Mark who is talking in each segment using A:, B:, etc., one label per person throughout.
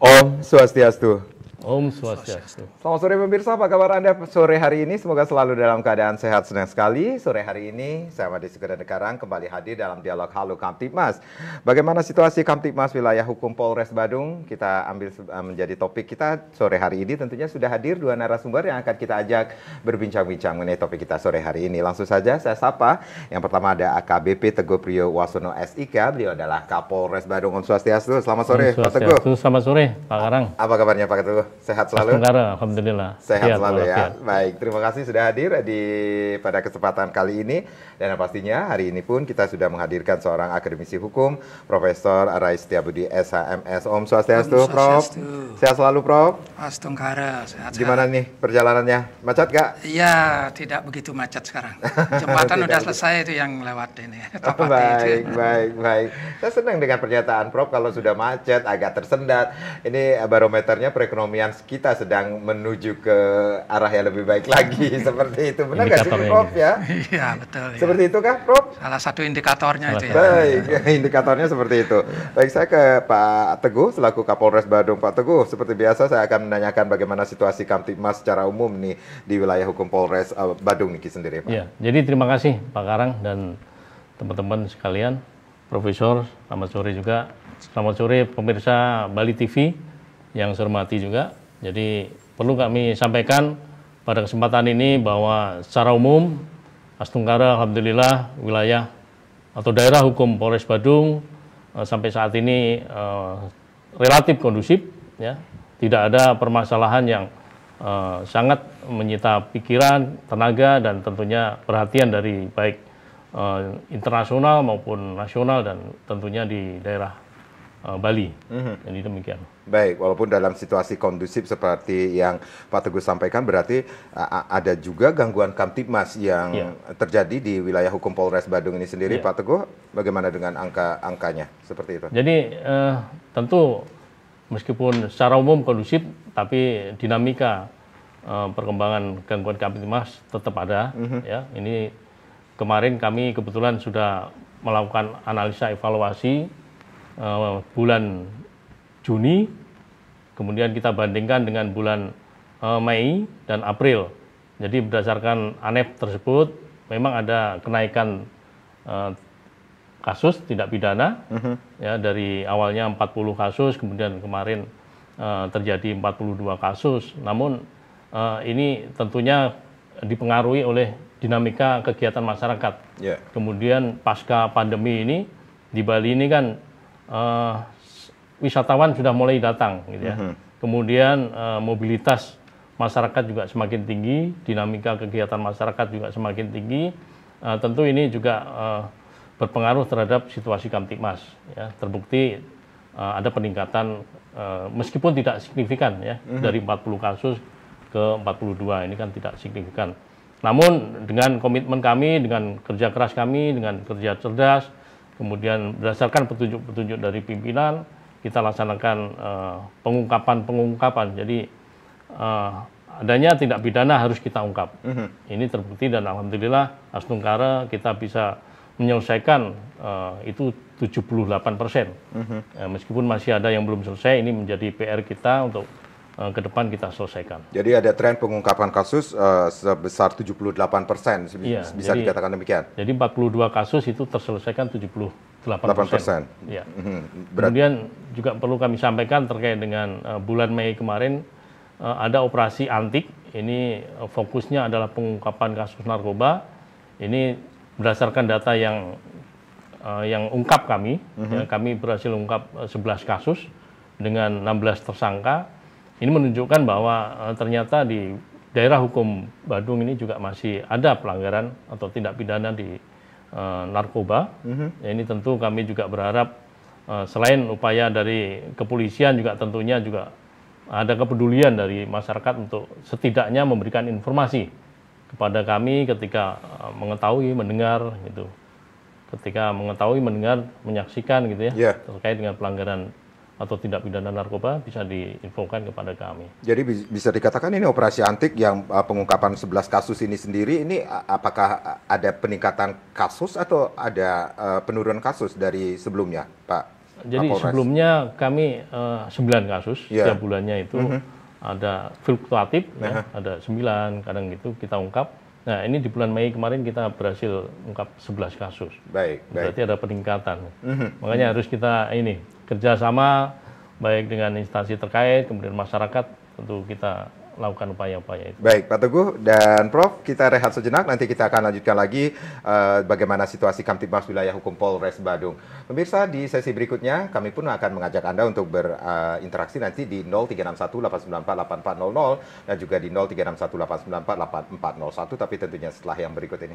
A: Om Swastiastu.
B: Om Swastiastu.
A: Selamat sore pemirsa, apa kabar Anda sore hari ini? Semoga selalu dalam keadaan sehat, senang sekali. Sore hari ini, saya Made Sukadana Karang kembali hadir dalam dialog Halo Kamtibmas. Bagaimana situasi Kamtibmas wilayah hukum Polres Badung? Kita ambil menjadi topik kita sore hari ini. Tentunya sudah hadir dua narasumber yang akan kita ajak berbincang-bincang mengenai topik kita sore hari ini. Langsung saja saya sapa. Yang pertama ada AKBP Teguh Priyo Wasono SIK. Beliau adalah Kapolres Badung. Om Swastiastu. Selamat sore Pak Teguh.
B: Selamat sore Pak Karang.
A: Apa kabarnya Pak Teguh? Sehat selalu?
B: Alhamdulillah.
A: Sehat selalu ya. Baik, terima kasih sudah hadir pada kesempatan kali ini. Dan pastinya hari ini pun kita sudah menghadirkan seorang akademisi hukum, Profesor Arai Setiabudi SHMS. Om Swastiastu, Prof. Sehat selalu, Prof.
C: Astungkara, sehat.
A: Gimana nih perjalanannya? Macet gak?
C: Iya, tidak begitu macet sekarang. Jembatan udah selesai itu yang lewat ini.
A: Baik. Saya senang dengan pernyataan Prof kalau sudah macet, agak tersendat. Ini barometernya perekonomian kita sedang menuju ke arah yang lebih baik lagi. Seperti itu. Benar nggak sih Prof ya?
C: Iya, betul. Ya.
A: Seperti itu kah Prof?
C: Salah satu indikatornya itu ya.
A: Baik, indikatornya seperti itu. Baik, saya ke Pak Teguh selaku Kapolres Badung. Pak Teguh, seperti biasa saya akan menanyakan bagaimana situasi Kamtibmas secara umum nih di wilayah hukum Polres Badung nih sendiri Pak.
B: Ya, jadi terima kasih Pak Karang dan teman-teman sekalian. Profesor, selamat sore juga. Selamat sore pemirsa Bali TV yang saya hormati juga. Jadi perlu kami sampaikan pada kesempatan ini bahwa secara umum Astungkara alhamdulillah wilayah atau daerah hukum Polres Badung sampai saat ini relatif kondusif ya. Tidak ada permasalahan yang sangat menyita pikiran, tenaga dan tentunya perhatian dari baik internasional maupun nasional dan tentunya di daerah Bali. Jadi demikian.
A: Baik, walaupun dalam situasi kondusif seperti yang Pak Teguh sampaikan, berarti ada juga gangguan Kamtibmas yang terjadi di wilayah hukum Polres Badung ini sendiri. Pak Teguh, bagaimana dengan angkanya seperti itu? Jadi
B: tentu meskipun secara umum kondusif, tapi dinamika perkembangan gangguan Kamtibmas tetap ada. Ya, ini kemarin kami kebetulan sudah melakukan analisa evaluasi bulan Juni, kemudian kita bandingkan dengan bulan Mei dan April. Jadi berdasarkan ANEF tersebut, memang ada kenaikan kasus tindak pidana, ya dari awalnya 40 kasus, kemudian kemarin terjadi 42 kasus. Namun ini tentunya dipengaruhi oleh dinamika kegiatan masyarakat. Kemudian pasca pandemi ini, di Bali ini kan wisatawan sudah mulai datang gitu ya. Kemudian mobilitas masyarakat juga semakin tinggi, dinamika kegiatan masyarakat juga semakin tinggi. Tentu ini juga berpengaruh terhadap situasi Kamtibmas ya. Terbukti ada peningkatan meskipun tidak signifikan ya, dari 40 kasus ke 42 ini kan tidak signifikan. Namun dengan komitmen kami, dengan kerja keras kami, dengan kerja cerdas, kemudian berdasarkan petunjuk-petunjuk dari pimpinan, kita laksanakan pengungkapan. Jadi adanya tindak pidana harus kita ungkap. Ini terbukti dan alhamdulillah Astungkara kita bisa menyelesaikan itu 78%. Meskipun masih ada yang belum selesai, ini menjadi PR kita untuk ke depan kita selesaikan.
A: Jadi ada tren pengungkapan kasus sebesar 78%, bisa dikatakan demikian?
B: Jadi 42 kasus itu terselesaikan 78%. Ya. Kemudian juga perlu kami sampaikan terkait dengan bulan Mei kemarin, ada operasi antik, ini fokusnya adalah pengungkapan kasus narkoba. Ini berdasarkan data yang ungkap kami, ya, kami berhasil ungkap 11 kasus dengan 16 tersangka. Ini menunjukkan bahwa ternyata di daerah hukum Badung ini juga masih ada pelanggaran atau tindak pidana di narkoba. Ya, ini tentu kami juga berharap selain upaya dari kepolisian juga tentunya juga ada kepedulian dari masyarakat untuk setidaknya memberikan informasi kepada kami ketika mengetahui, mendengar gitu. Ketika mengetahui, mendengar, menyaksikan gitu ya, terkait dengan pelanggaran atau tindak pidana narkoba bisa diinfokan kepada kami.
A: Jadi bisa dikatakan ini operasi antik yang pengungkapan 11 kasus ini sendiri, ini apakah ada peningkatan kasus atau ada penurunan kasus dari sebelumnya, Pak?
B: jadi sebelumnya kami 9 kasus setiap bulannya itu ada fluktuatif, ya, ada 9 kadang gitu kita ungkap. Nah ini di bulan Mei kemarin kita berhasil ungkap 11 kasus. Berarti ada peningkatan. Makanya harus kita ini kerjasama baik dengan instansi terkait, kemudian masyarakat, tentu kita lakukan upaya-upaya itu.
A: Baik, Pak Teguh dan Prof, kita rehat sejenak, nanti kita akan lanjutkan lagi bagaimana situasi Kamtibmas Wilayah Hukum Polres Badung. Pemirsa, di sesi berikutnya kami pun akan mengajak Anda untuk berinteraksi nanti di 0361 894 8400 dan juga di 0361 894 8401, tapi tentunya setelah yang berikut ini.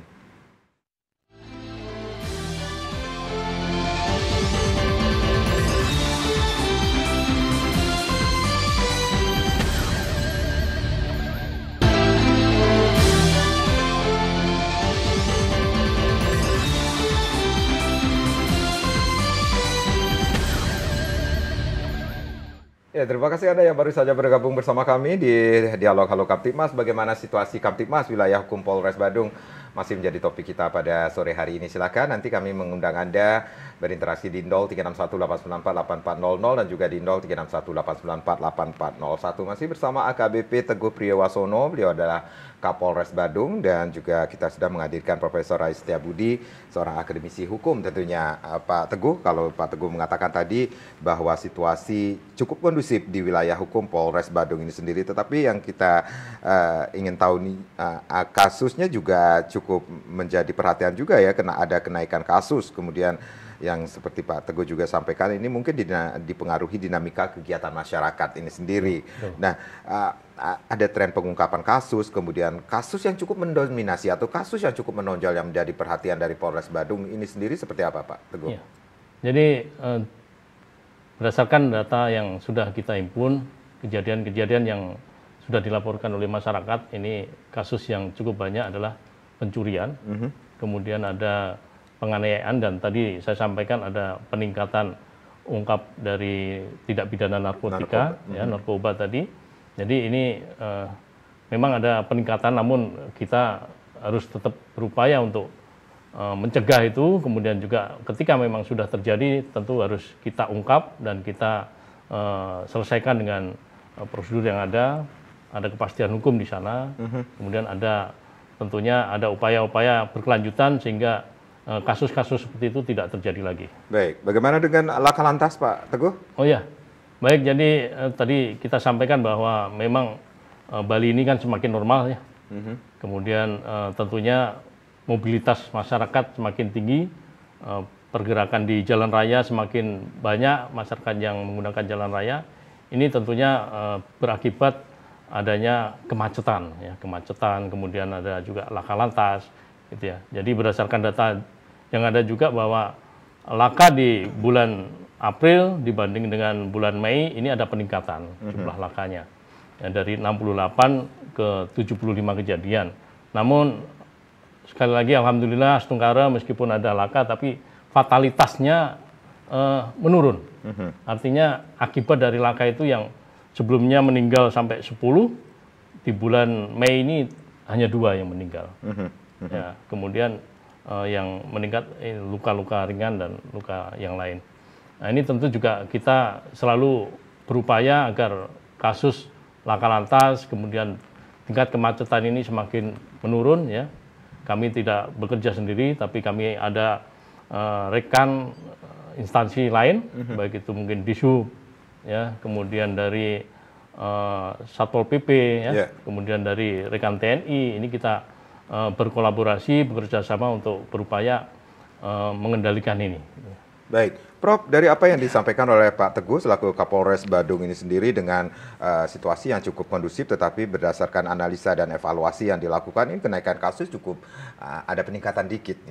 A: Ya, terima kasih Anda yang baru saja bergabung bersama kami di Dialog Halo Kamtibmas. Bagaimana situasi Kamtibmas Wilayah Hukum Polres Badung masih menjadi topik kita pada sore hari ini. Silakan nanti kami mengundang Anda berinteraksi di 0361 894 8400 dan juga di 0361 894 8401. Masih bersama AKBP Teguh Priyowasono, beliau adalah Kapolres Badung, dan juga kita sudah menghadirkan Profesor Rais Setiabudi, seorang akademisi hukum tentunya. Pak Teguh, kalau Pak Teguh mengatakan tadi bahwa situasi cukup kondusif di wilayah hukum Polres Badung ini sendiri, tetapi yang kita ingin tahu nih, kasusnya juga cukup menjadi perhatian juga ya, karena ada kenaikan kasus, kemudian yang seperti Pak Teguh juga sampaikan ini mungkin dipengaruhi dinamika kegiatan masyarakat ini sendiri. Nah, ada tren pengungkapan kasus, kemudian kasus yang cukup mendominasi atau kasus yang cukup menonjol yang menjadi perhatian dari Polres Badung ini sendiri seperti apa, Pak Teguh?
B: Ya. Jadi berdasarkan data yang sudah kita himpun, kejadian-kejadian yang sudah dilaporkan oleh masyarakat, ini kasus yang cukup banyak adalah pencurian, kemudian ada penganiayaan, dan tadi saya sampaikan ada peningkatan ungkap dari tindak pidana narkotika, narkoba tadi. Jadi ini memang ada peningkatan, namun kita harus tetap berupaya untuk mencegah itu. Kemudian juga ketika memang sudah terjadi, tentu harus kita ungkap dan kita selesaikan dengan prosedur yang ada kepastian hukum di sana. Kemudian tentunya ada upaya-upaya berkelanjutan sehingga kasus-kasus seperti itu tidak terjadi lagi.
A: Baik, bagaimana dengan laka lantas, Pak Teguh?
B: Oh ya, baik. Jadi tadi kita sampaikan bahwa memang Bali ini kan semakin normal ya. Kemudian tentunya mobilitas masyarakat semakin tinggi, pergerakan di jalan raya semakin banyak, masyarakat yang menggunakan jalan raya. Ini tentunya berakibat adanya kemacetan, ya, kemudian ada juga laka lantas, gitu ya. Jadi berdasarkan data yang ada juga bahwa laka di bulan April dibanding dengan bulan Mei ini ada peningkatan jumlah lakanya, ya, dari 68 ke 75 kejadian. Namun sekali lagi alhamdulillah Stungkara meskipun ada laka tapi fatalitasnya menurun. Artinya akibat dari laka itu yang sebelumnya meninggal sampai 10, di bulan Mei ini hanya 2 yang meninggal. Ya, kemudian yang meningkat luka-luka ringan dan luka yang lain. Nah, ini tentu juga kita selalu berupaya agar kasus laka lantas, kemudian tingkat kemacetan ini semakin menurun, ya. Kami tidak bekerja sendiri, tapi kami ada rekan instansi lain, baik itu mungkin Dishub, ya, kemudian dari Satpol PP, ya, kemudian dari rekan TNI. Ini kita berkolaborasi, bekerja sama untuk berupaya mengendalikan ini.
A: Baik, Prof, dari apa yang disampaikan oleh Pak Teguh selaku Kapolres Badung ini sendiri dengan situasi yang cukup kondusif, tetapi berdasarkan analisa dan evaluasi yang dilakukan, ini kenaikan kasus cukup ada peningkatan dikit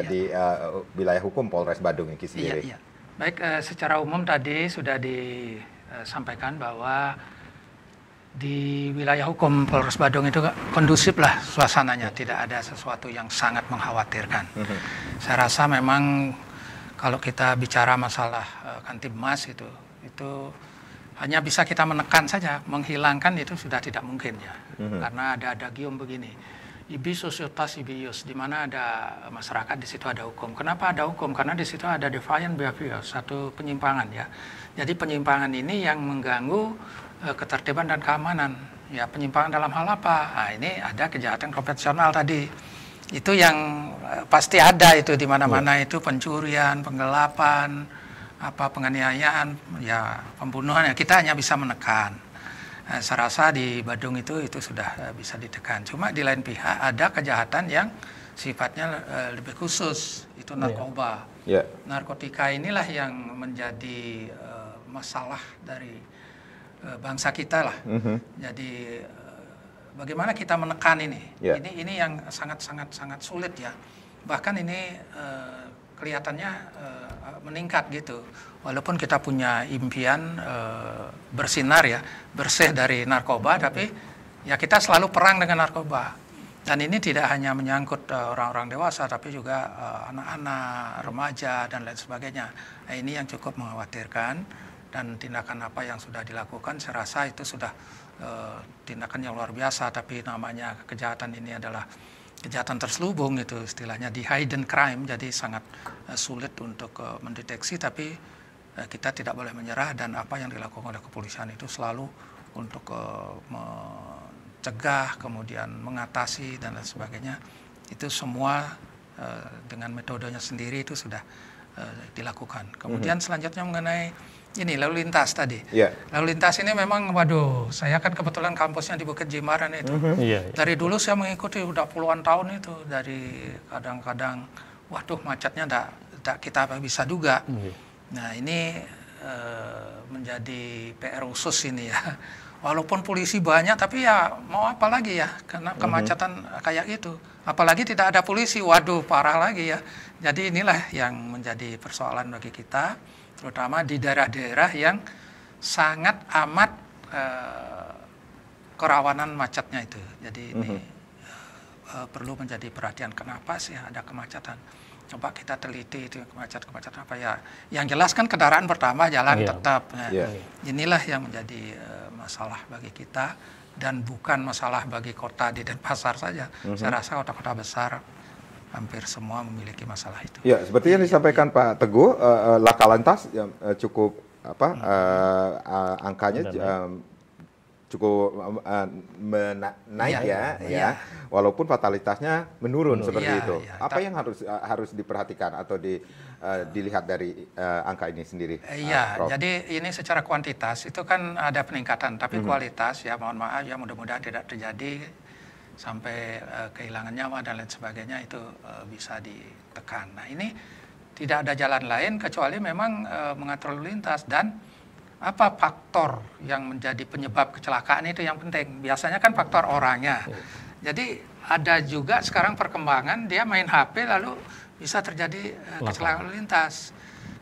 A: di wilayah hukum Polres Badung ini sendiri.
C: Baik, secara umum tadi sudah disampaikan bahwa di wilayah hukum Polres Badung itu kondusif lah suasananya, tidak ada sesuatu yang sangat mengkhawatirkan. Saya rasa memang kalau kita bicara masalah Kamtibmas itu hanya bisa kita menekan saja, menghilangkan itu sudah tidak mungkin ya, karena ada adagium begini, ibi societas ibius, di mana ada masyarakat, di situ ada hukum. Kenapa ada hukum? Karena di situ ada defiant behavior, satu penyimpangan ya. Jadi penyimpangan ini yang mengganggu ketertiban dan keamanan. Ya, penyimpangan dalam hal apa? Nah, ini ada kejahatan konvensional tadi. Itu yang pasti ada itu di mana-mana, itu pencurian, penggelapan, penganiayaan, ya pembunuhan. Ya, kita hanya bisa menekan. Saya rasa di Badung itu sudah bisa ditekan. Cuma di lain pihak ada kejahatan yang sifatnya lebih khusus, itu narkoba. Narkotika inilah yang menjadi masalah dari bangsa kita lah. Jadi bagaimana kita menekan ini? Ini yang sangat sulit ya. Bahkan ini kelihatannya meningkat gitu. Walaupun kita punya impian bersinar ya, bersih dari narkoba, tapi ya kita selalu perang dengan narkoba. Dan ini tidak hanya menyangkut orang-orang dewasa, tapi juga anak-anak, remaja, dan lain sebagainya. Nah, ini yang cukup mengkhawatirkan, dan tindakan apa yang sudah dilakukan, saya rasa itu sudah tindakan yang luar biasa, tapi namanya kejahatan ini adalah kejahatan terselubung, itu istilahnya di hidden crime, jadi sangat sulit untuk mendeteksi, tapi kita tidak boleh menyerah, dan apa yang dilakukan oleh kepolisian itu selalu untuk mencegah, kemudian mengatasi, dan lain sebagainya. Itu semua dengan metodenya sendiri itu sudah dilakukan. Kemudian selanjutnya mengenai ini lalu lintas tadi. Lalu lintas ini memang, waduh, saya kan kebetulan kampusnya di Bukit Jimbaran itu. Dari dulu saya mengikuti udah puluhan tahun itu, dari kadang-kadang, waduh macetnya tidak kita bisa duga. Nah ini menjadi PR khusus ini ya. Walaupun polisi banyak, tapi ya mau apa lagi ya, karena kemacetan kayak gitu. Apalagi tidak ada polisi, waduh parah lagi ya. Jadi inilah yang menjadi persoalan bagi kita, terutama di daerah-daerah yang sangat amat kerawanan macetnya itu. Jadi ini perlu menjadi perhatian, kenapa sih ada kemacetan. Coba kita teliti itu kemacetan apa ya. Yang jelas kan kendaraan pertama jalan tetap. Inilah yang menjadi masalah bagi kita, dan bukan masalah bagi kota di Denpasar saja. Saya rasa kota-kota besar hampir semua memiliki masalah itu.
A: Ya, seperti yang disampaikan Pak Teguh, laka lantas cukup angkanya cukup naik ya. Walaupun fatalitasnya menurun seperti itu. Apa yang harus diperhatikan atau dilihat dari angka ini sendiri?
C: Jadi ini secara kuantitas itu kan ada peningkatan, tapi kualitas ya mohon maaf ya, mudah-mudahan tidak terjadi sampai kehilangan nyawa dan lain sebagainya, itu bisa ditekan. Nah ini tidak ada jalan lain kecuali memang mengatur lalu lintas, dan apa faktor yang menjadi penyebab kecelakaan itu yang penting. Biasanya kan faktor orangnya. Jadi ada juga sekarang perkembangan dia main HP lalu bisa terjadi kecelakaan lalu lintas.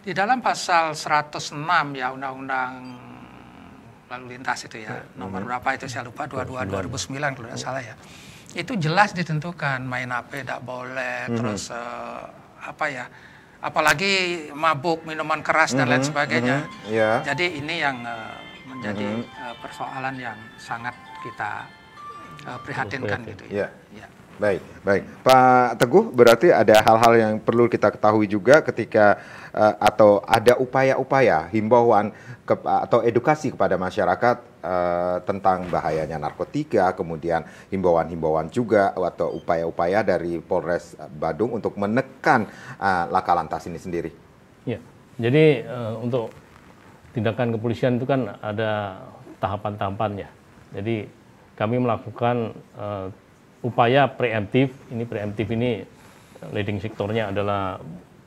C: Di dalam pasal 106 ya Undang-Undang Lalu Lintas itu ya, nomor berapa itu saya lupa, 22/2009 kalau tidak salah ya. Itu jelas ditentukan main HP tidak boleh, terus apalagi mabuk, minuman keras dan lain sebagainya. Jadi ini yang menjadi persoalan yang sangat kita prihatinkan gitu ya.
A: Baik. Pak Teguh, berarti ada hal-hal yang perlu kita ketahui juga ketika atau ada upaya-upaya himbauan atau edukasi kepada masyarakat tentang bahayanya narkotika, kemudian himbauan-himbauan juga atau upaya-upaya dari Polres Badung untuk menekan laka lantas ini sendiri.
B: Ya, jadi untuk tindakan kepolisian itu kan ada tahapan-tahapannya. Jadi kami melakukan upaya preemptif. Ini leading sektornya adalah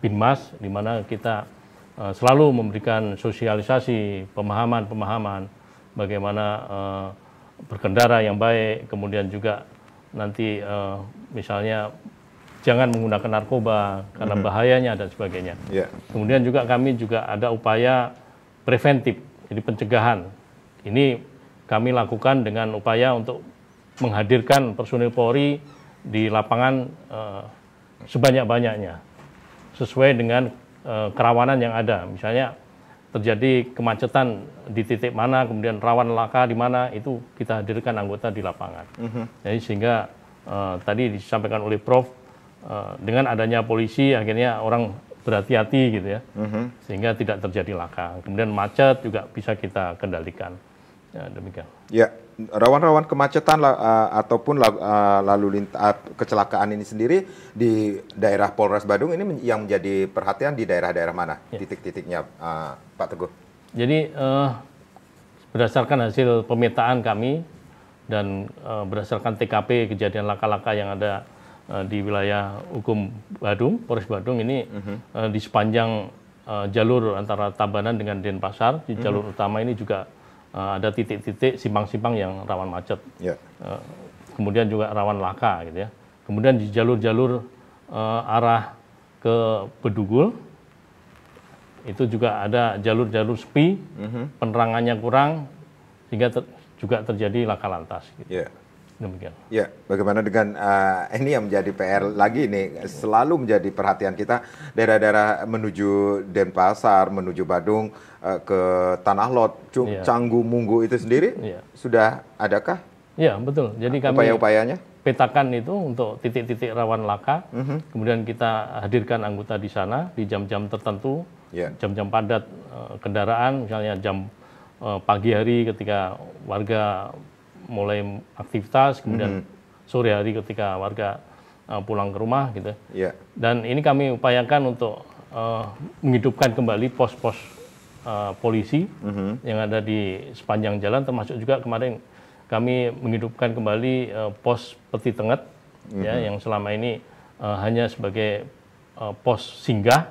B: Binmas, di mana kita selalu memberikan sosialisasi, pemahaman bagaimana berkendara yang baik, kemudian juga nanti misalnya jangan menggunakan narkoba karena bahayanya dan sebagainya. Kemudian juga kami juga ada upaya preventif, jadi pencegahan. Ini kami lakukan dengan upaya untuk menghadirkan personil Polri di lapangan sebanyak-banyaknya, sesuai dengan kerawanan yang ada. Misalnya terjadi kemacetan di titik mana, kemudian rawan laka di mana, itu kita hadirkan anggota di lapangan. Jadi sehingga tadi disampaikan oleh Prof, dengan adanya polisi akhirnya orang berhati-hati gitu ya, sehingga tidak terjadi laka. Kemudian macet juga bisa kita kendalikan. Ya, demikian.
A: Ya, rawan-rawan kemacetan ataupun lalu lintas kecelakaan ini sendiri di daerah Polres Badung ini yang menjadi perhatian di daerah-daerah mana? Titik-titiknya, Pak Teguh?
B: Jadi berdasarkan hasil pemetaan kami dan berdasarkan TKP kejadian laka-laka yang ada di wilayah hukum Badung, Polres Badung ini di sepanjang jalur antara Tabanan dengan Denpasar, di jalur utama ini juga ada titik-titik simpang-simpang yang rawan macet. Yeah. Kemudian juga rawan laka gitu ya. Kemudian di jalur-jalur arah ke Bedugul itu juga ada jalur-jalur sepi, penerangannya kurang sehingga juga terjadi laka lantas gitu. Yeah. Demikian.
A: Ya, bagaimana dengan ini yang menjadi PR lagi nih, selalu menjadi perhatian kita, daerah-daerah menuju Denpasar, menuju Badung, ke Tanah Lot, Canggu, Munggu itu sendiri, sudah adakah?
B: Ya, betul. Jadi kami
A: upaya-upayanya
B: petakan itu untuk titik-titik rawan laka, kemudian kita hadirkan anggota di sana di jam-jam tertentu, jam-jam padat kendaraan, misalnya jam pagi hari ketika warga mulai aktivitas, kemudian sore hari ketika warga pulang ke rumah gitu. Yeah. Dan ini kami upayakan untuk menghidupkan kembali pos-pos polisi yang ada di sepanjang jalan, termasuk juga kemarin kami menghidupkan kembali pos Peti Tenget ya, yang selama ini hanya sebagai pos singgah,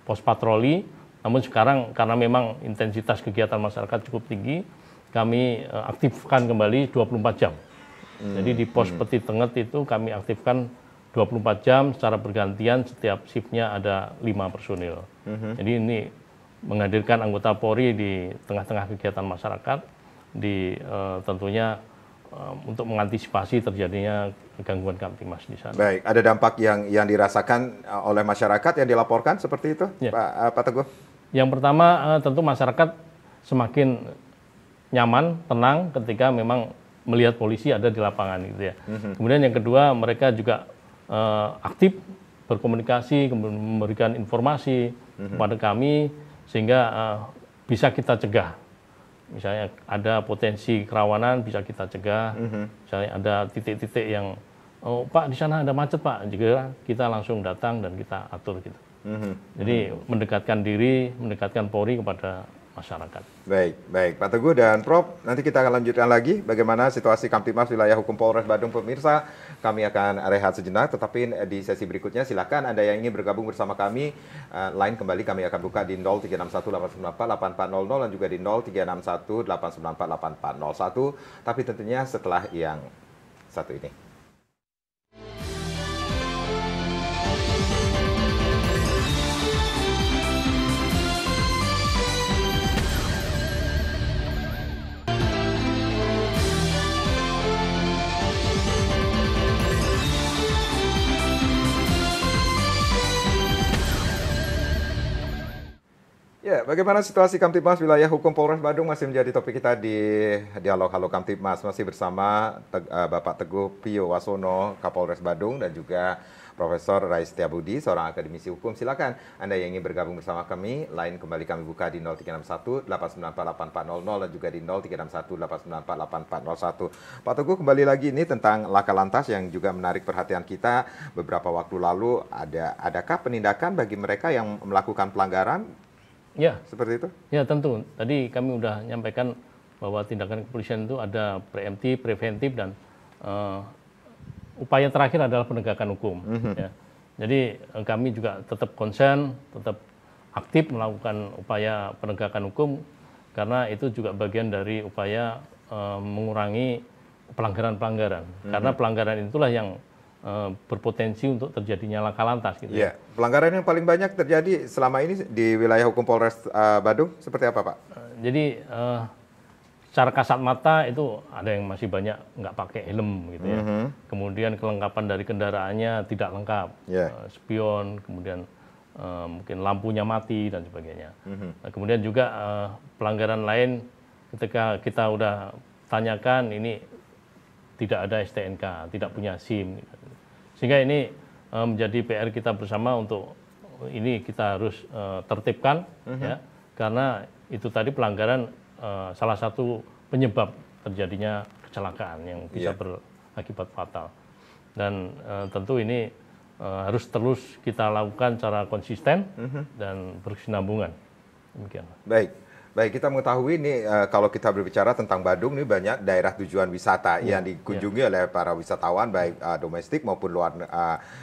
B: pos patroli. Namun sekarang karena memang intensitas kegiatan masyarakat cukup tinggi, kami aktifkan kembali 24 jam. Jadi di pos Peti Tenget itu kami aktifkan 24 jam secara bergantian, setiap shiftnya ada 5 personil. Jadi ini menghadirkan anggota Polri di tengah-tengah kegiatan masyarakat, tentunya untuk mengantisipasi terjadinya gangguan Kamtibmas di sana.
A: Baik, ada dampak yang dirasakan oleh masyarakat yang dilaporkan seperti itu, ya. Pak Teguh?
B: Yang pertama tentu masyarakat semakin nyaman, tenang ketika memang melihat polisi ada di lapangan gitu ya. Kemudian yang kedua, mereka juga aktif berkomunikasi, kemudian memberikan informasi kepada kami sehingga bisa kita cegah. Misalnya ada potensi kerawanan bisa kita cegah. Misalnya ada titik-titik yang Pak di sana ada macet Pak, juga kita langsung datang dan kita atur gitu. Jadi mendekatkan diri, mendekatkan Polri kepada masyarakat.
A: Baik, Pak Teguh dan Prof, nanti kita akan lanjutkan lagi bagaimana situasi Kamtibmas wilayah hukum Polres Badung. Pemirsa, kami akan rehat sejenak, tetapi di sesi berikutnya silakan Anda yang ingin bergabung bersama kami, line kembali kami akan buka di 0361894800 dan juga di 0361894801, tapi tentunya setelah yang satu ini. Ya, bagaimana situasi Kamtibmas wilayah hukum Polres Badung masih menjadi topik kita di Dialog Halo Kamtibmas. Masih bersama Bapak Teguh Pio Wasono, Kapolres Badung, dan juga Profesor Rais Setiabudi, seorang akademisi hukum. Silakan Anda yang ingin bergabung bersama kami, line kembali kami buka di 0361894800 dan juga di 0361894801. Pak Teguh, kembali lagi ini tentang laka lantas yang juga menarik perhatian kita. Beberapa waktu lalu adakah penindakan bagi mereka yang melakukan pelanggaran?
B: Ya,
A: seperti itu?
B: Ya, tentu. Tadi kami sudah menyampaikan bahwa tindakan kepolisian itu ada preemptif, preventif, dan upaya terakhir adalah penegakan hukum. Ya. Jadi kami juga tetap concern, tetap aktif melakukan upaya penegakan hukum, karena itu juga bagian dari upaya mengurangi pelanggaran-pelanggaran. Karena pelanggaran itulah yang berpotensi untuk terjadinya laka lantas gitu.
A: Ya, pelanggaran yang paling banyak terjadi selama ini di wilayah hukum Polres Badung seperti apa, Pak?
B: Jadi secara kasat mata itu ada yang masih banyak nggak pakai helm gitu ya. Kemudian kelengkapan dari kendaraannya tidak lengkap, spion, kemudian mungkin lampunya mati dan sebagainya. Nah, kemudian juga pelanggaran lain ketika kita udah tanyakan ini tidak ada STNK, tidak punya SIM. Sehingga ini menjadi PR kita bersama untuk ini kita harus tertibkan, ya, karena itu tadi pelanggaran salah satu penyebab terjadinya kecelakaan yang bisa berakibat fatal. Dan tentu ini harus terus kita lakukan secara konsisten dan berkesinambungan. Demikian.
A: Baik, kita mengetahui ini kalau kita berbicara tentang Badung ini banyak daerah tujuan wisata yang dikunjungi oleh para wisatawan baik domestik maupun luar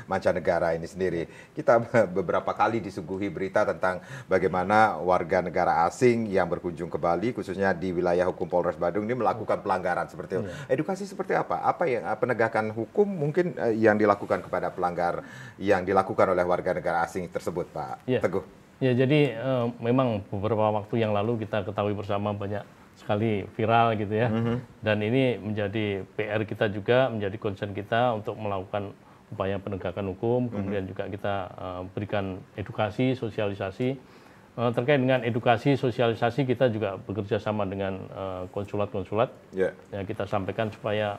A: mancanegara ini sendiri. Kita beberapa kali disuguhi berita tentang bagaimana warga negara asing yang berkunjung ke Bali khususnya di wilayah hukum Polres Badung ini melakukan pelanggaran seperti itu. Edukasi seperti apa? Apa yang penegakan hukum mungkin yang dilakukan kepada pelanggar yang dilakukan oleh warga negara asing tersebut, Pak Teguh?
B: Ya, jadi memang beberapa waktu yang lalu kita ketahui bersama banyak sekali viral gitu ya. Dan ini menjadi PR kita juga, menjadi concern kita untuk melakukan upaya penegakan hukum. Kemudian juga kita berikan edukasi, sosialisasi. Terkait dengan edukasi, sosialisasi kita juga bekerja sama dengan konsulat-konsulat. Ya, kita sampaikan supaya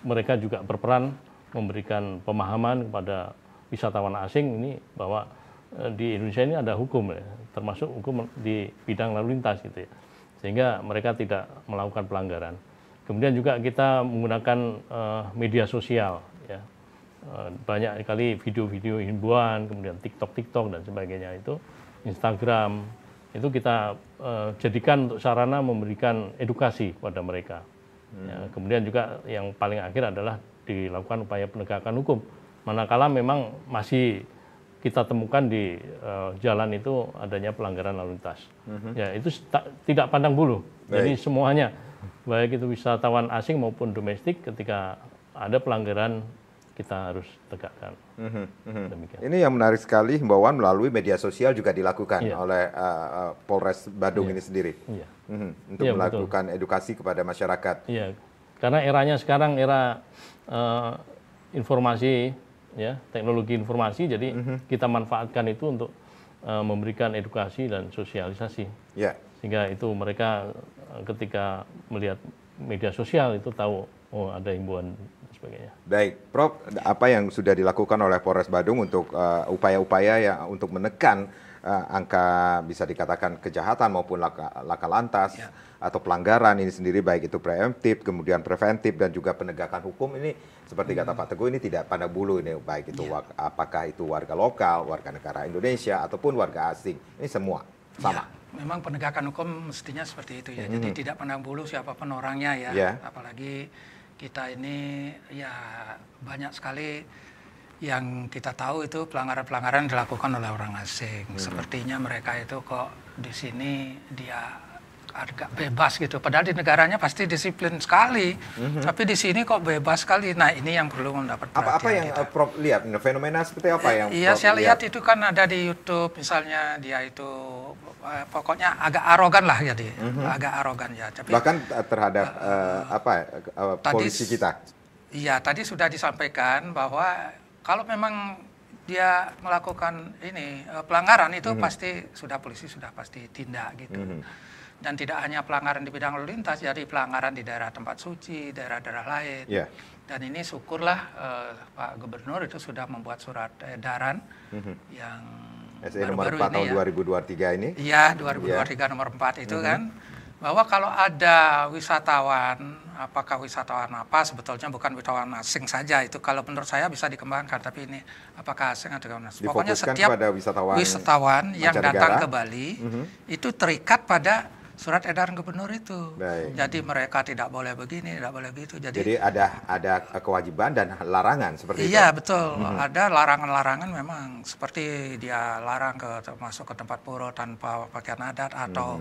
B: mereka juga berperan memberikan pemahaman kepada wisatawan asing ini bahwa di Indonesia ini ada hukum ya, termasuk hukum di bidang lalu lintas gitu ya, sehingga mereka tidak melakukan pelanggaran. Kemudian juga kita menggunakan media sosial ya, banyak sekali video-video himbauan, kemudian TikTok dan sebagainya itu, Instagram itu kita jadikan untuk sarana memberikan edukasi kepada mereka. Ya, kemudian juga yang paling akhir adalah dilakukan upaya penegakan hukum. Manakala memang masih kita temukan di jalan itu adanya pelanggaran lalu lintas. Ya, itu tidak pandang bulu. Jadi semuanya, baik itu wisatawan asing maupun domestik, ketika ada pelanggaran kita harus tegakkan. Demikian.
A: Ini yang menarik sekali, himbauan melalui media sosial juga dilakukan oleh Polres Badung ini sendiri. Untuk melakukan edukasi kepada masyarakat.
B: Iya, karena eranya sekarang era informasi, ya, teknologi informasi, jadi kita manfaatkan itu untuk memberikan edukasi dan sosialisasi. Sehingga itu mereka ketika melihat media sosial itu tahu, oh ada himbauan dan sebagainya.
A: Baik, Prof, apa yang sudah dilakukan oleh Polres Badung untuk upaya-upaya yang untuk menekan angka bisa dikatakan kejahatan maupun laka lantas atau pelanggaran ini sendiri, baik itu preemptif, kemudian preventif dan juga penegakan hukum ini seperti kata Pak Teguh ini tidak pandang bulu ini, baik itu apakah itu warga lokal, warga negara Indonesia ataupun warga asing, ini semua sama.
C: Memang penegakan hukum mestinya seperti itu ya, jadi tidak pandang bulu siapapun orangnya ya, apalagi kita ini ya banyak sekali yang kita tahu itu pelanggaran-pelanggaran dilakukan oleh orang asing. Sepertinya mereka itu kok di sini dia agak bebas gitu. Padahal di negaranya pasti disiplin sekali. Tapi di sini kok bebas sekali. Nah, ini yang perlu mendapat perhatian.
A: Apa yang Prof lihat? Fenomena seperti apa yang
C: Iya, saya lihat itu kan ada di YouTube misalnya, dia itu pokoknya agak arogan lah jadi. Agak arogan ya. Tapi
A: bahkan terhadap polisi kita.
C: Iya, tadi sudah disampaikan bahwa kalau memang dia melakukan ini pelanggaran itu pasti polisi sudah pasti tindak gitu. Dan tidak hanya pelanggaran di bidang lalu lintas, jadi pelanggaran di daerah tempat suci, daerah-daerah lain. Dan ini syukurlah Pak Gubernur itu sudah membuat surat edaran yang
A: SE nomor 4 tahun 2023 ini.
C: Iya, 2023 nomor 4 itu kan. Bahwa kalau ada wisatawan, apakah wisatawan apa, sebetulnya bukan wisatawan asing saja, itu kalau menurut saya bisa dikembangkan, tapi ini apakah asing atau asing. Pokoknya setiap wisatawan yang datang ke Bali itu terikat pada surat edaran gubernur itu. Jadi mereka tidak boleh begini, tidak boleh begitu.
A: Jadi ada kewajiban dan larangan seperti itu.
C: Iya, betul. Ada larangan-larangan memang, seperti dia larang masuk ke tempat pura tanpa pakaian adat atau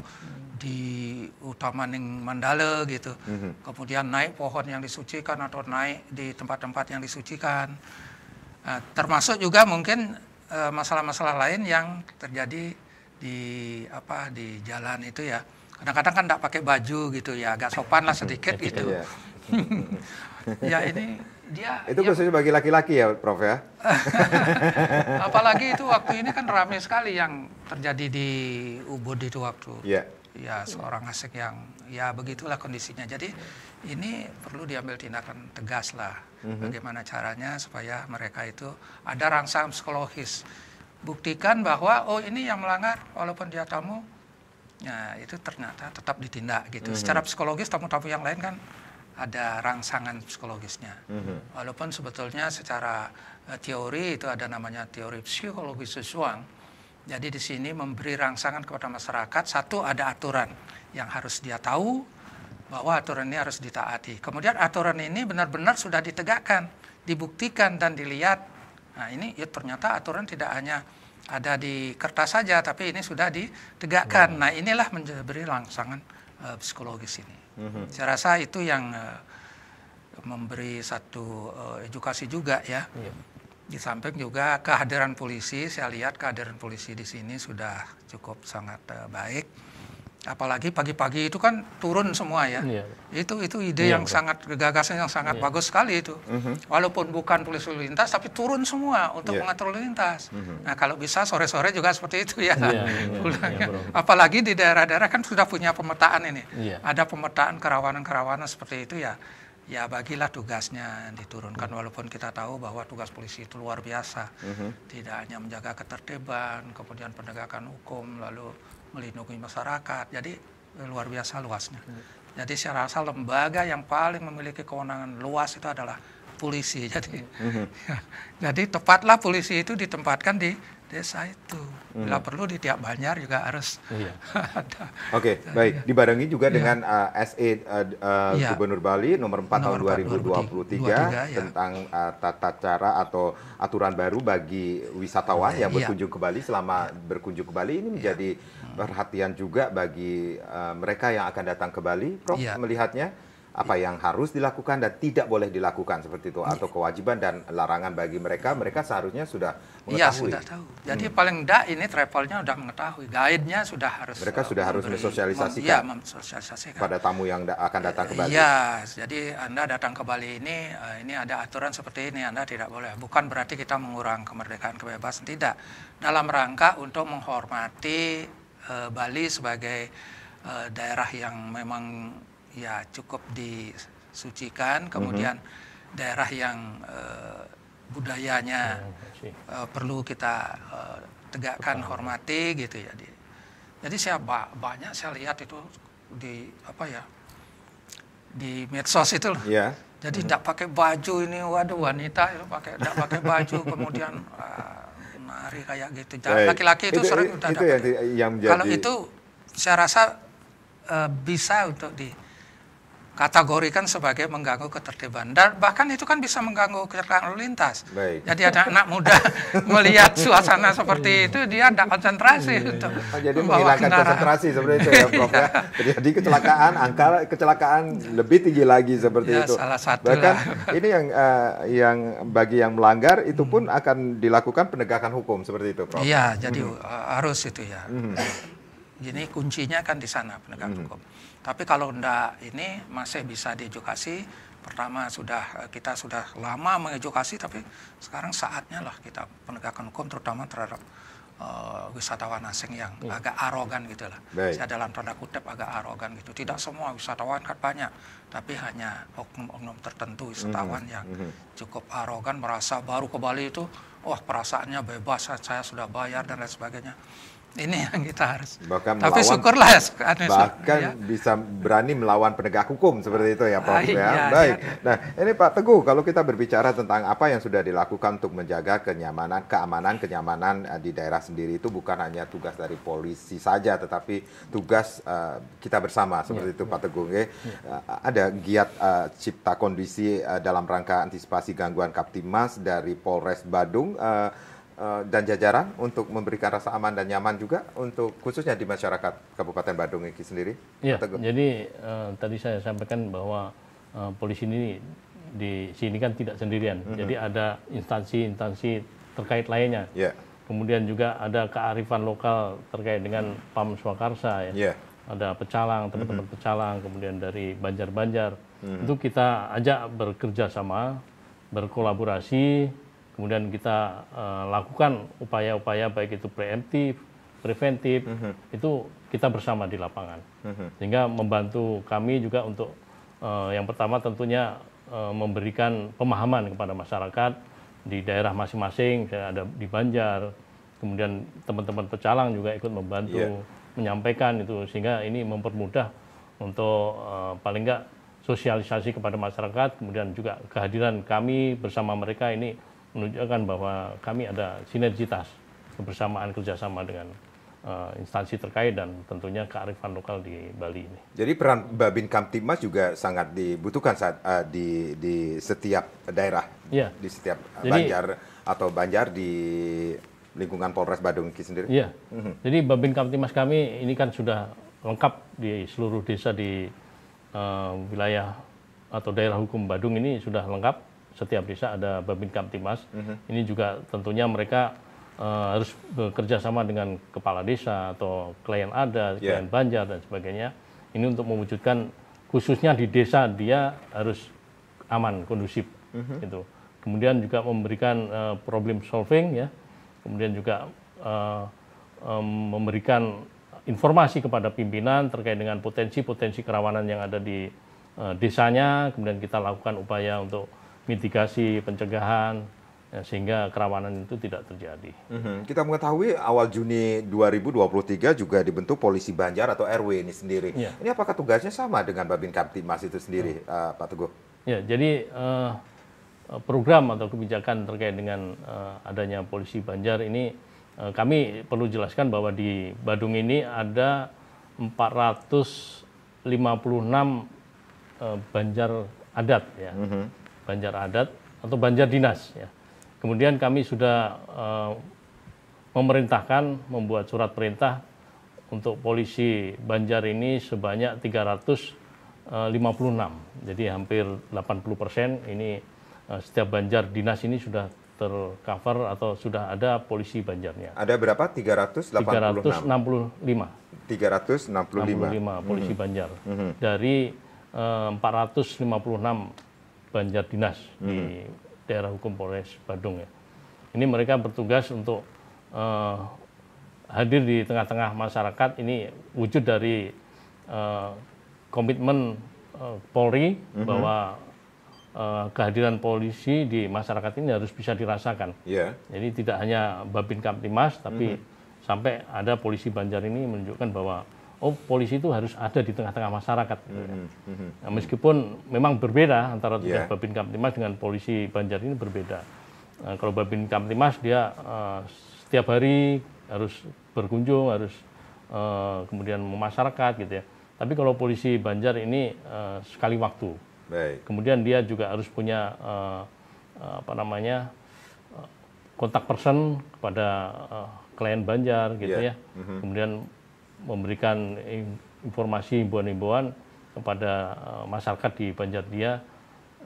C: di Utamaning Mandala gitu. Kemudian naik pohon yang disucikan atau naik di tempat-tempat yang disucikan. Termasuk juga mungkin masalah-masalah lain yang terjadi di jalan itu ya. Kadang-kadang kan tidak pakai baju gitu ya, agak sopan lah sedikit gitu. Ya ini dia.
A: Itu khususnya bagi laki-laki ya, Prof ya.
C: Apalagi itu waktu ini kan ramai sekali yang terjadi di Ubud itu waktu. ya seorang asing yang ya begitulah kondisinya. Jadi ini perlu diambil tindakan tegas lah. Bagaimana caranya supaya mereka itu ada rangsangan psikologis. Buktikan bahwa oh ini yang melanggar walaupun dia tamu, ya itu ternyata tetap ditindak gitu. Secara psikologis tamu-tamu yang lain kan ada rangsangan psikologisnya. Walaupun sebetulnya secara teori itu ada namanya teori psikologi sesuang. Jadi di sini memberi rangsangan kepada masyarakat, satu ada aturan yang harus dia tahu bahwa aturan ini harus ditaati. Kemudian aturan ini benar-benar sudah ditegakkan, dibuktikan dan dilihat. Nah ini ya ternyata aturan tidak hanya ada di kertas saja, tapi ini sudah ditegakkan. Nah inilah memberi rangsangan psikologis ini. Saya rasa itu yang memberi satu edukasi juga ya. Di samping juga kehadiran polisi, saya lihat kehadiran polisi di sini sudah cukup sangat baik. Apalagi pagi-pagi itu kan turun semua ya. Itu ide yang sangat, gagasan yang sangat bagus sekali itu. Walaupun bukan polisi lalu lintas, tapi turun semua untuk mengatur lalu lintas. Nah kalau bisa sore-sore juga seperti itu ya. Apalagi di daerah-daerah kan sudah punya pemetaan ini. Ada pemetaan kerawanan-kerawanan seperti itu ya. Ya bagilah tugasnya diturunkan, walaupun kita tahu bahwa tugas polisi itu luar biasa. Tidak hanya menjaga ketertiban, kemudian penegakan hukum, lalu melindungi masyarakat. Jadi luar biasa luasnya. Jadi saya rasa lembaga yang paling memiliki kewenangan luas itu adalah polisi. Jadi tepatlah polisi itu ditempatkan di desa itu. Bila perlu di tiap banjar juga harus ada.
A: Oke, baik. Dibarengi juga dengan SE Gubernur Bali nomor 4 tahun 2023 tentang tata cara atau aturan baru bagi wisatawan yang berkunjung ke Bali. Selama berkunjung ke Bali ini menjadi perhatian juga bagi mereka yang akan datang ke Bali. Prof melihatnya apa yang harus dilakukan dan tidak boleh dilakukan seperti itu, atau kewajiban dan larangan bagi mereka seharusnya sudah mengetahui.
C: Iya, sudah tahu. Jadi paling enggak ini travelnya sudah mengetahui, guide-nya sudah harus.
A: Mereka sudah harus mensosialisasikan,
C: mensosialisasikan
A: pada tamu yang akan datang ke Bali.
C: Iya, jadi Anda datang ke Bali ini ada aturan seperti ini, Anda tidak boleh. Bukan berarti kita mengurangi kemerdekaan kebebasan, tidak. Dalam rangka untuk menghormati Bali sebagai daerah yang memang ya cukup disucikan, kemudian daerah yang budayanya perlu kita tegakkan, hormati gitu ya. Jadi saya banyak saya lihat itu di di medsos itu. Jadi tidak pakai baju ini, waduh wanita itu tidak pakai baju, kemudian nari kayak gitu. Laki-laki itu sering udah kalau itu saya rasa bisa untuk dikategorikan sebagai mengganggu ketertiban, dan bahkan itu kan bisa mengganggu ketertiban lalu lintas. Jadi ada anak muda melihat suasana seperti itu, dia tidak konsentrasi untuk
A: jadi menghilangkan konsentrasi seperti itu ya Prof ya. Jadi angka kecelakaan lebih tinggi lagi seperti itu.
C: Salah satu
A: bahkan ini yang bagi yang melanggar itu pun akan dilakukan penegakan hukum seperti itu Prof.
C: Iya, jadi harus itu ya. Ini kuncinya kan di sana penegakan hukum. Tapi kalau enggak ini masih bisa diedukasi. Pertama kita sudah lama mengedukasi, tapi sekarang saatnya lah kita penegakan hukum terutama terhadap wisatawan asing yang agak arogan gitu lah. Saya dalam tanda kutip agak arogan gitu. Tidak semua wisatawan kan banyak, tapi hanya oknum-oknum tertentu wisatawan yang cukup arogan, merasa baru ke Bali itu, perasaannya bebas, saya sudah bayar dan lain sebagainya. Ini yang kita harus. Tapi syukurlah
A: bisa berani melawan penegak hukum seperti itu ya Prof ya. Baik. Nah, ini Pak Teguh, kalau kita berbicara tentang apa yang sudah dilakukan untuk menjaga kenyamanan di daerah sendiri, itu bukan hanya tugas dari polisi saja, tetapi tugas kita bersama seperti itu Pak Teguh. Ada giat cipta kondisi dalam rangka antisipasi gangguan Kamtibmas dari Polres Badung dan jajaran untuk memberikan rasa aman dan nyaman juga untuk khususnya di masyarakat Kabupaten Badung ini sendiri.
B: Iya, jadi tadi saya sampaikan bahwa polisi ini di sini kan tidak sendirian. Jadi ada instansi-instansi terkait lainnya. Kemudian juga ada kearifan lokal terkait dengan PAM Swakarsa ya. Ada pecalang, teman-teman pecalang, kemudian dari banjar-banjar. Itu kita ajak bekerja sama, berkolaborasi. Kemudian kita lakukan upaya-upaya baik itu preemptif, preventif, itu kita bersama di lapangan. Sehingga membantu kami juga untuk yang pertama tentunya memberikan pemahaman kepada masyarakat di daerah masing-masing, misalnya ada di Banjar, kemudian teman-teman pecalang juga ikut membantu menyampaikan itu, sehingga ini mempermudah untuk paling enggak sosialisasi kepada masyarakat, kemudian juga kehadiran kami bersama mereka ini menunjukkan bahwa kami ada sinergitas, kebersamaan kerjasama dengan instansi terkait dan tentunya kearifan lokal di Bali ini.
A: Jadi peran Babin Kamtibmas juga sangat dibutuhkan saat di setiap daerah, di setiap Banjar atau Banjar di lingkungan Polres Badung sendiri.
B: Iya. Jadi Babin Kamtibmas kami ini kan sudah lengkap di seluruh desa di wilayah atau daerah hukum Badung ini sudah lengkap. Setiap desa ada Babin Kamtibmas. Ini juga tentunya mereka harus bekerja sama dengan kepala desa atau klien adat, klien Banjar dan sebagainya. Ini untuk mewujudkan khususnya di desa dia harus aman, kondusif. Gitu. Kemudian juga memberikan problem solving ya. Kemudian juga memberikan informasi kepada pimpinan terkait dengan potensi-potensi kerawanan yang ada di desanya. Kemudian kita lakukan upaya untuk mitigasi, pencegahan, sehingga kerawanan itu tidak terjadi.
A: Kita mengetahui awal Juni 2023 juga dibentuk Polisi Banjar atau RW ini sendiri. Ini apakah tugasnya sama dengan Babin Kamtibmas itu sendiri, Pak Teguh?
B: Ya, jadi program atau kebijakan terkait dengan adanya Polisi Banjar ini, kami perlu jelaskan bahwa di Badung ini ada 456 Banjar adat, ya, Banjar adat atau Banjar dinas, ya. Kemudian kami sudah memerintahkan membuat surat perintah untuk polisi Banjar ini sebanyak 356. Jadi hampir 80% ini setiap Banjar dinas ini sudah tercover atau sudah ada polisi Banjarnya.
A: Ada berapa? 365
B: polisi Banjar dari 456 Banjar dinas di daerah hukum Polres Badung ya. Ini mereka bertugas untuk hadir di tengah-tengah masyarakat. Ini wujud dari komitmen Polri bahwa kehadiran polisi di masyarakat ini harus bisa dirasakan. Jadi tidak hanya Babin Kamtibmas, tapi sampai ada polisi Banjar ini menunjukkan bahwa polisi itu harus ada di tengah-tengah masyarakat. Nah, meskipun memang berbeda antara tugas Babin Kamtibmas dengan polisi Banjar ini berbeda. Kalau Babin Kamtibmas dia setiap hari harus berkunjung, harus kemudian memasyarakat gitu ya. Tapi kalau polisi Banjar ini sekali waktu. Kemudian dia juga harus punya kontak person kepada klien Banjar gitu ya. Kemudian memberikan informasi himbauan-himbauan kepada masyarakat di Banjar dia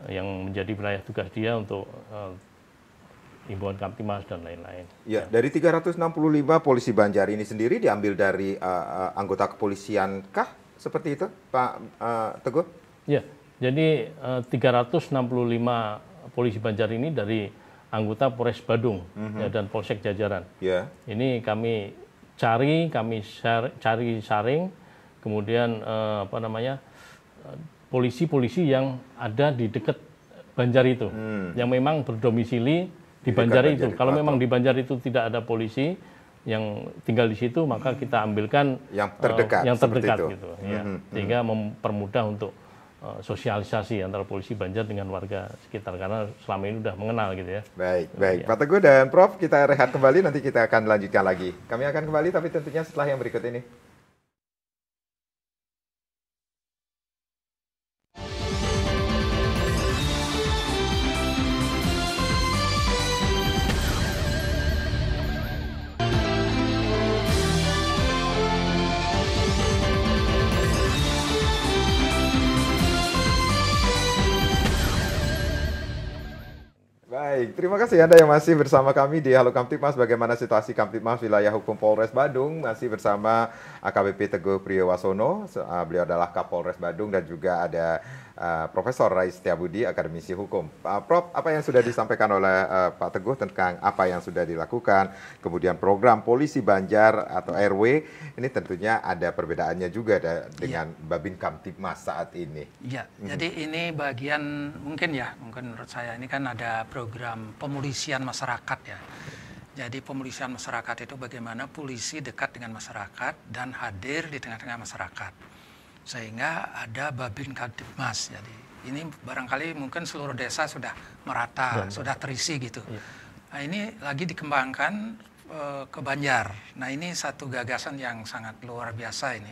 B: yang menjadi wilayah tugas dia untuk himbauan Kamtibmas dan lain-lain.
A: Ya, dari 365 polisi Banjar ini sendiri diambil dari anggota kepolisian kah? Seperti itu, Pak Teguh?
B: Ya, jadi 365 polisi Banjar ini dari anggota Polres Badung ya, dan Polsek Jajaran. Ini kami cari saring, kemudian polisi-polisi yang ada di dekat Banjar itu, yang memang berdomisili di Banjar itu. Kalau memang di Banjar itu tidak ada polisi yang tinggal di situ, maka kita ambilkan
A: yang terdekat
B: gitu, ya. Sehingga mempermudah untuk sosialisasi antara polisi Banjar dengan warga sekitar, karena selama ini sudah mengenal gitu ya.
A: Baik. Pak Teguh dan Prof, kita rehat kembali, nanti kita akan lanjutkan lagi. Kami akan kembali, tapi tentunya setelah yang berikut ini. Baik, terima kasih Anda yang masih bersama kami di Halo Kamtibmas. Bagaimana situasi Kamtibmas wilayah hukum Polres Badung? Masih bersama AKBP Teguh Priyowasono, beliau adalah Kapolres Badung, dan juga ada Profesor Rais Setiabudi, akademisi hukum. Prof, apa yang sudah disampaikan oleh Pak Teguh tentang apa yang sudah dilakukan, kemudian program Polisi Banjar atau RW, ini tentunya ada perbedaannya juga dengan Babin Kamtibmas saat ini.
C: Iya, jadi ini bagian mungkin menurut saya ini kan ada program pemolisian masyarakat ya. Jadi pemolisian masyarakat itu bagaimana polisi dekat dengan masyarakat dan hadir di tengah-tengah masyarakat. Sehingga ada Babin Kamtibmas. Jadi ini barangkali mungkin seluruh desa sudah merata, sudah terisi gitu. Nah, ini lagi dikembangkan ke Banjar. Nah, ini satu gagasan yang sangat luar biasa ini.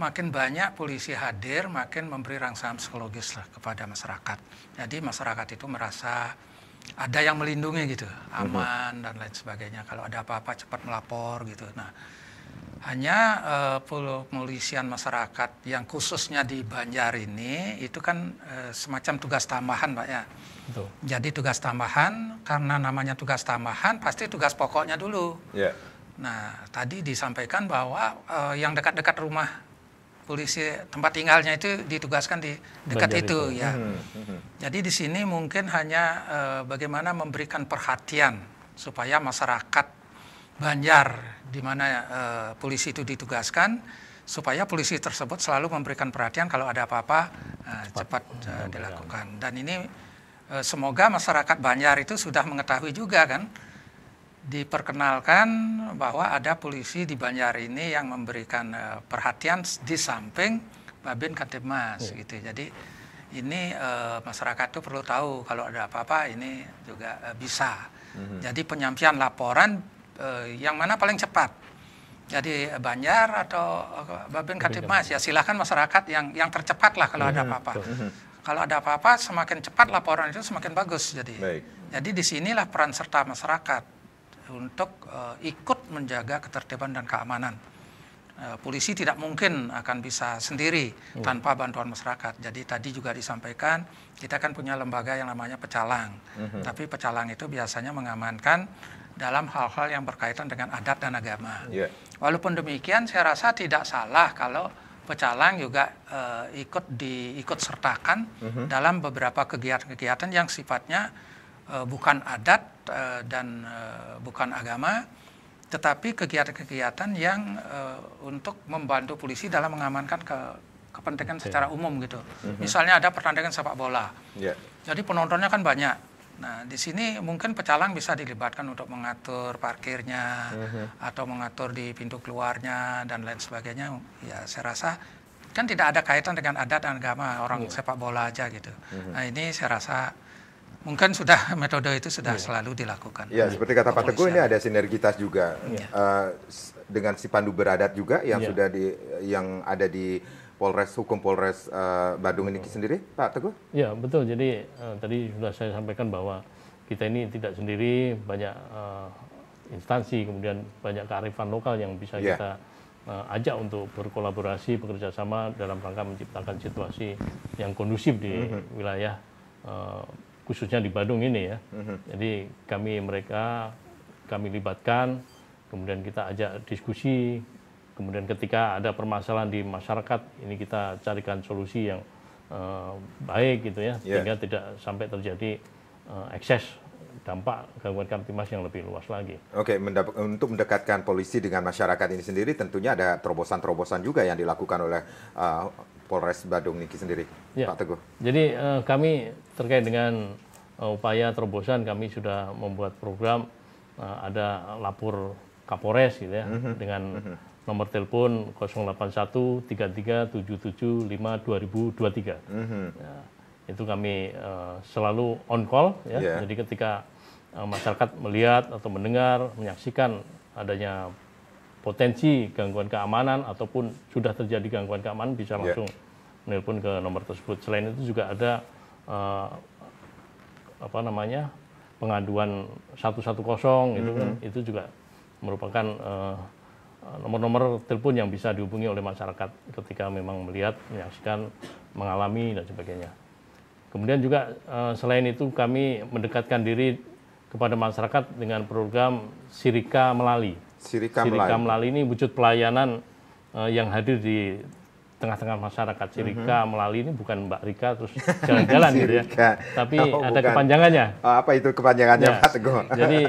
C: Makin banyak polisi hadir, makin memberi rangsangan psikologis lah kepada masyarakat. Jadi masyarakat itu merasa ada yang melindungi gitu, aman dan lain sebagainya. Kalau ada apa-apa cepat melapor gitu. Nah, hanya pemolisian masyarakat yang khususnya di Banjar ini itu kan semacam tugas tambahan, Pak ya.
B: Betul.
C: Jadi tugas tambahan, karena namanya tugas tambahan pasti tugas pokoknya dulu.
A: Yeah.
C: Nah, tadi disampaikan bahwa yang dekat-dekat rumah polisi tempat tinggalnya itu ditugaskan di dekat
B: Banjar
C: itu ya. Jadi di sini mungkin hanya bagaimana memberikan perhatian supaya masyarakat Banjar di mana polisi itu ditugaskan, supaya polisi tersebut selalu memberikan perhatian kalau ada apa-apa cepat dilakukan. Dan ini semoga masyarakat Banjar itu sudah mengetahui juga kan, diperkenalkan bahwa ada polisi di Banjar ini yang memberikan perhatian di samping Babin Kamtibmas gitu. Jadi ini masyarakat itu perlu tahu kalau ada apa-apa ini juga bisa. Jadi penyampaian laporan yang mana paling cepat. Jadi Banjar atau Babin Kamtibmas ya silakan masyarakat yang tercepat lah kalau ada apa-apa. Kalau ada apa-apa semakin cepat laporan itu semakin bagus. Jadi disinilah peran serta masyarakat untuk ikut menjaga ketertiban dan keamanan. Polisi tidak mungkin akan bisa sendiri tanpa bantuan masyarakat. Jadi tadi juga disampaikan kita kan punya lembaga yang namanya pecalang. Tapi pecalang itu biasanya mengamankan dalam hal-hal yang berkaitan dengan adat dan agama. Walaupun demikian, saya rasa tidak salah kalau pecalang juga ikut sertakan dalam beberapa kegiatan-kegiatan yang sifatnya bukan adat dan bukan agama, tetapi kegiatan-kegiatan yang untuk membantu polisi dalam mengamankan kepentingan secara umum gitu. Misalnya ada pertandingan sepak bola, jadi penontonnya kan banyak. Nah, di sini mungkin pecalang bisa dilibatkan untuk mengatur parkirnya atau mengatur di pintu keluarnya dan lain sebagainya. Ya, saya rasa kan tidak ada kaitan dengan adat dan agama orang sepak bola aja gitu. Nah, ini saya rasa mungkin sudah metode itu sudah selalu dilakukan.
A: Ya, seperti kata Pak Teguh, ini ada sinergitas juga dengan si pandu beradat juga yang sudah yang ada di Hukum Polres Badung ini sendiri, Pak Teguh?
B: Ya, betul. Jadi tadi sudah saya sampaikan bahwa kita ini tidak sendiri, banyak instansi, kemudian banyak kearifan lokal yang bisa kita ajak untuk berkolaborasi, bekerja sama dalam rangka menciptakan situasi yang kondusif di wilayah khususnya di Badung ini ya. Jadi kami libatkan, kemudian kita ajak diskusi. Kemudian ketika ada permasalahan di masyarakat, ini kita carikan solusi yang baik gitu ya, sehingga tidak sampai terjadi ekses dampak gangguan Kamtibmas yang lebih luas lagi.
A: Oke, untuk mendekatkan polisi dengan masyarakat ini sendiri, tentunya ada terobosan-terobosan juga yang dilakukan oleh Polres Badung Niki sendiri, Pak Teguh.
B: Jadi kami terkait dengan upaya terobosan, kami sudah membuat program, ada lapor Kapolres gitu ya, dengan nomor telepon 081 33 77 5 2023. Ya, itu kami selalu on call ya. Jadi ketika masyarakat melihat atau mendengar, menyaksikan adanya potensi gangguan keamanan ataupun sudah terjadi gangguan keamanan, bisa langsung menelpon ke nomor tersebut. Selain itu juga ada pengaduan 110 gitu kan, itu juga merupakan nomor-nomor telepon yang bisa dihubungi oleh masyarakat ketika memang melihat, menyaksikan, mengalami dan sebagainya. Kemudian juga selain itu kami mendekatkan diri kepada masyarakat dengan program Sirika Melali.
A: Sirika
B: Melali ini wujud pelayanan yang hadir di tengah-tengah masyarakat. Sirika Melali ini bukan Mbak Rika terus jalan-jalan gitu ya. Tapi ada kepanjangannya.
A: Apa itu kepanjangannya, Pak Teguh?
B: Jadi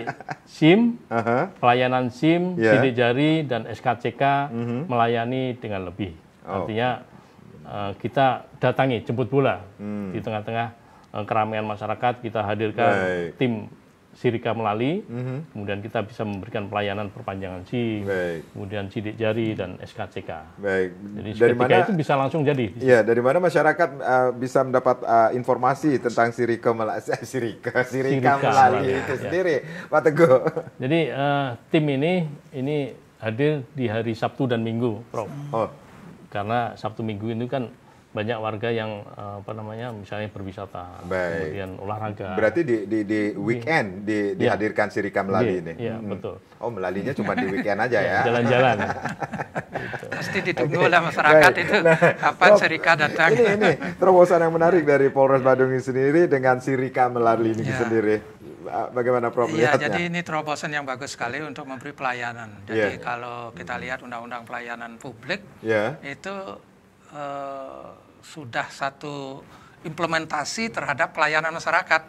B: SIM, pelayanan SIM, sidik jari, dan SKCK melayani dengan lebih. Artinya kita datangi, jemput bola di tengah-tengah keramaian masyarakat, kita hadirkan tim Sirika Melali, kemudian kita bisa memberikan pelayanan perpanjangan SIM, kemudian sidik jari dan SKCK. Jadi dari mana itu bisa langsung jadi?
A: Iya, dari mana masyarakat bisa mendapat informasi tentang Sirika Melali itu sendiri, Pak Teguh?
B: Jadi tim ini hadir di hari Sabtu dan Minggu, Prof. Karena Sabtu Minggu itu kan banyak warga yang misalnya berwisata, kemudian olahraga.
A: Berarti di weekend dihadirkan Sirika Melali ini.
B: Iya, betul.
A: Oh, melalinya cuma di weekend aja ya.
B: Jalan-jalan.
C: Gitu. Pasti ditunggu oleh masyarakat itu kapan Sirika datang.
A: Ini terobosan yang menarik dari Polres Badung ini sendiri dengan Sirika Melali ini sendiri. Bagaimana Prof lihatnya?
C: Jadi ini terobosan yang bagus sekali untuk memberi pelayanan. Jadi kalau kita lihat Undang-Undang Pelayanan Publik itu sudah satu implementasi terhadap pelayanan masyarakat.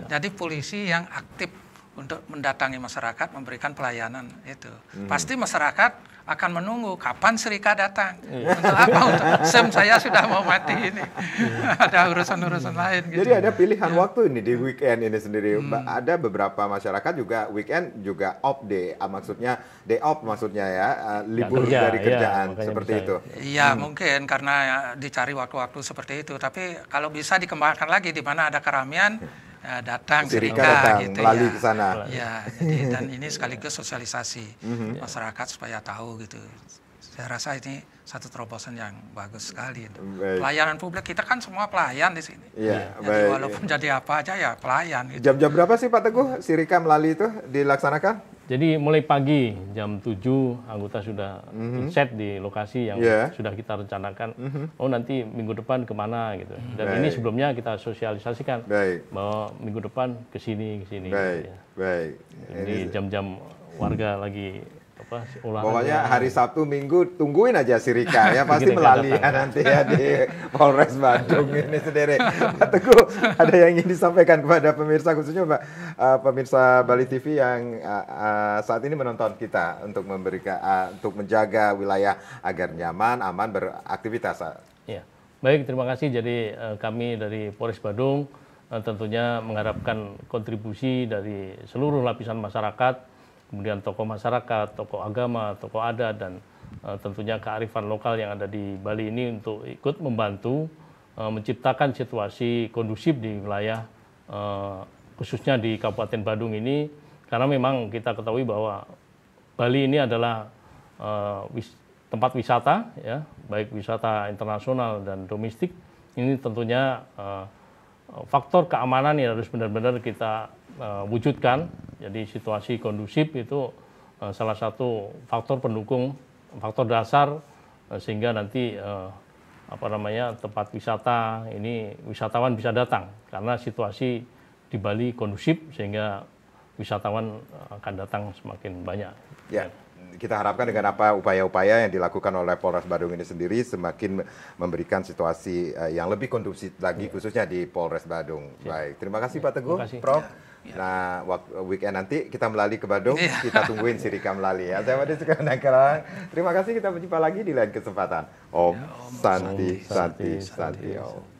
C: Jadi polisi yang aktif untuk mendatangi masyarakat, memberikan pelayanan itu. Pasti masyarakat akan menunggu kapan Sirika datang. Untuk apa? Untuk SIM saya sudah mau mati ini. Ada urusan-urusan lain. Gitu.
A: Jadi ada pilihan waktu ini di weekend ini sendiri. Ada beberapa masyarakat juga weekend juga off day, maksudnya day off maksudnya ya, libur dari kerjaan seperti itu.
C: Iya mungkin karena dicari waktu-waktu seperti itu. Tapi kalau bisa dikembangkan lagi di mana ada keramaian. Datang Sirika gitu
A: melalui ke sana.
C: Ya, jadi, dan ini sekaligus sosialisasi masyarakat supaya tahu gitu. Saya rasa ini satu terobosan yang bagus sekali. Pelayanan publik kita kan semua pelayan di sini.
A: Iya,
C: jadi walaupun jadi apa aja ya pelayan. Gitu.
A: Jam-jam berapa sih Pak Teguh Sirika Melali itu dilaksanakan?
B: Jadi mulai pagi jam 7 anggota sudah set di lokasi yang sudah kita rencanakan. Oh nanti minggu depan kemana gitu. Dan ini sebelumnya kita sosialisasikan bahwa minggu depan ke sini. Jadi jam-jam warga lagi olahraga.
A: Pokoknya hari Sabtu Minggu tungguin aja Sirika ya pasti Melali ya nanti ya di Polres Badung ini sendiri. Pak Teguh ada yang ingin disampaikan kepada pemirsa khususnya Pak pemirsa Bali TV yang saat ini menonton kita untuk memberikan untuk menjaga wilayah agar nyaman, aman beraktivitas.
B: Ya. Baik, terima kasih. Jadi kami dari Polres Badung tentunya mengharapkan kontribusi dari seluruh lapisan masyarakat, kemudian tokoh masyarakat, tokoh agama, tokoh adat, dan tentunya kearifan lokal yang ada di Bali ini untuk ikut membantu menciptakan situasi kondusif di wilayah khususnya di Kabupaten Badung ini, karena memang kita ketahui bahwa Bali ini adalah tempat wisata, ya, baik wisata internasional dan domestik. Ini tentunya faktor keamanan yang harus benar-benar kita wujudkan. Jadi situasi kondusif itu salah satu faktor pendukung, faktor dasar sehingga nanti tempat wisata ini wisatawan bisa datang karena situasi di Bali kondusif sehingga wisatawan akan datang semakin banyak.
A: Ya. Kita harapkan dengan apa upaya-upaya yang dilakukan oleh Polres Badung ini sendiri semakin memberikan situasi yang lebih kondusif lagi khususnya di Polres Badung. Baik, terima kasih Pak Teguh, Prof. Nah, weekend nanti kita Melali ke Badung, kita tungguin Sirika Melali ya. Saya Wadi Sukarnagara. Terima kasih, kita berjumpa lagi di lain kesempatan. Om Santi Santi Santi Om.